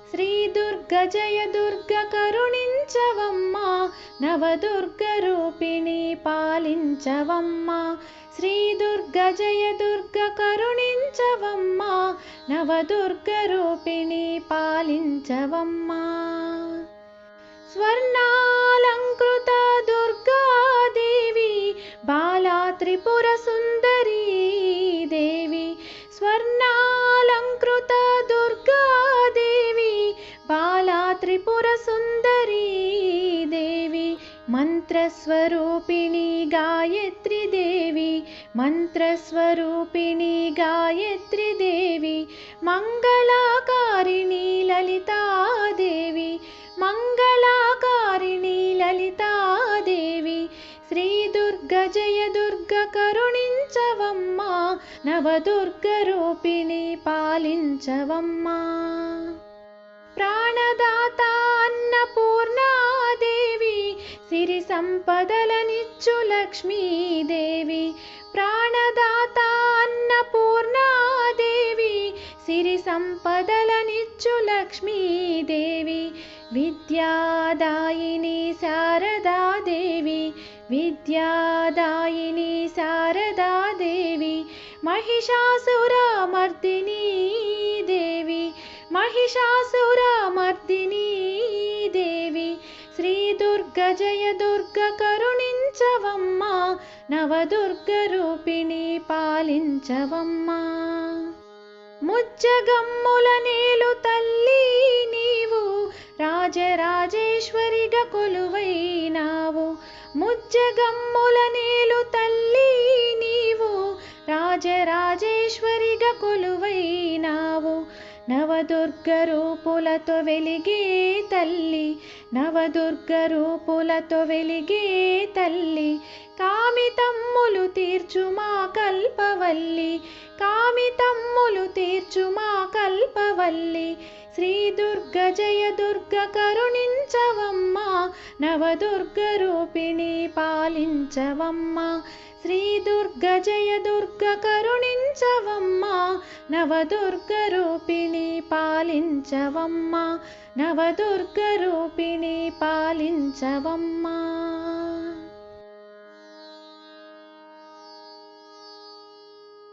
శ్రీ దుర్గ జయ దుర్గ కరుణించవమ్మా, నవదుర్గ రూపిణి పాలించవమ్మా. శ్రీ దుర్గ జయ దుర్గ కరుణించవమ్మా, నవదుర్గ రూపిణి పాలించవమ్మా. స్వర్ణాలంకృత దుర్గాదేవి బాలా త్రిపుర సుందరీ దేవి. స్వర్ణాలంకృత దుర్గాదేవి బాలా త్రిపుర సుందరీ దేవి. మంత్రస్వరూపిణి గాయత్రి దేవి, మంత్రస్వరూపిణి గాయత్రి దేవి. మంగళకారిణి లలితాదేవి, మంగళకారిణి లలితాదేవి. శ్రీ దుర్గ జయ దుర్గ కరుణించవమ్మా, నవదుర్గ రూపిణి పాలించవమ్మా. ప్రాణదాత అన్నపూర్ణాదేవి, సిరి సంపదలనిచ్చు లక్ష్మీదేవి. ప్రాణదాత అన్నపూర్ణాదేవి, సిరి సంపదలనిచ్చు లక్ష్మీదేవి. విద్యాదాయిని శారదాదేవి, విద్యాదాయిని శారదాదేవి. మహిషాసురమర్దినీ దేవి, మహిషాసురమర్దినీ దేవి. శ్రీ దుర్గ జయ దుర్గ కరుణించవమ్మా, నవదుర్గ రూపిణి పాలించవమ్మా. ముజ్జగమ్ముల నేలు తల్లి నీవు, రాజరాజేశ్వరిగా కొలువైనావు. ముజ్జగమ్ముల నేలు తల్లి నీవు, రాజరాజేశ్వరిగా కొలువైనావు. నవదుర్గ రూపులతో వెలిగే తల్లి, నవదుర్గ రూపులతో వెలిగే తల్లి. కామితమ్ములు తీర్చుమా కల్పవల్లి, కామితమ్ములు తీర్చుమా కల్పవల్లి. శ్రీ దుర్గ జయ దుర్గ కరుణించవమ్మా, నవదుర్గ రూపిణి పాలించవమ్మా. శ్రీ దుర్గ జయ దుర్గ కరుణించవమ్మా, నవదుర్గ రూపిణి పాలించవమ్మా, నవదుర్గ రూపిణి పాలించవమ్మా.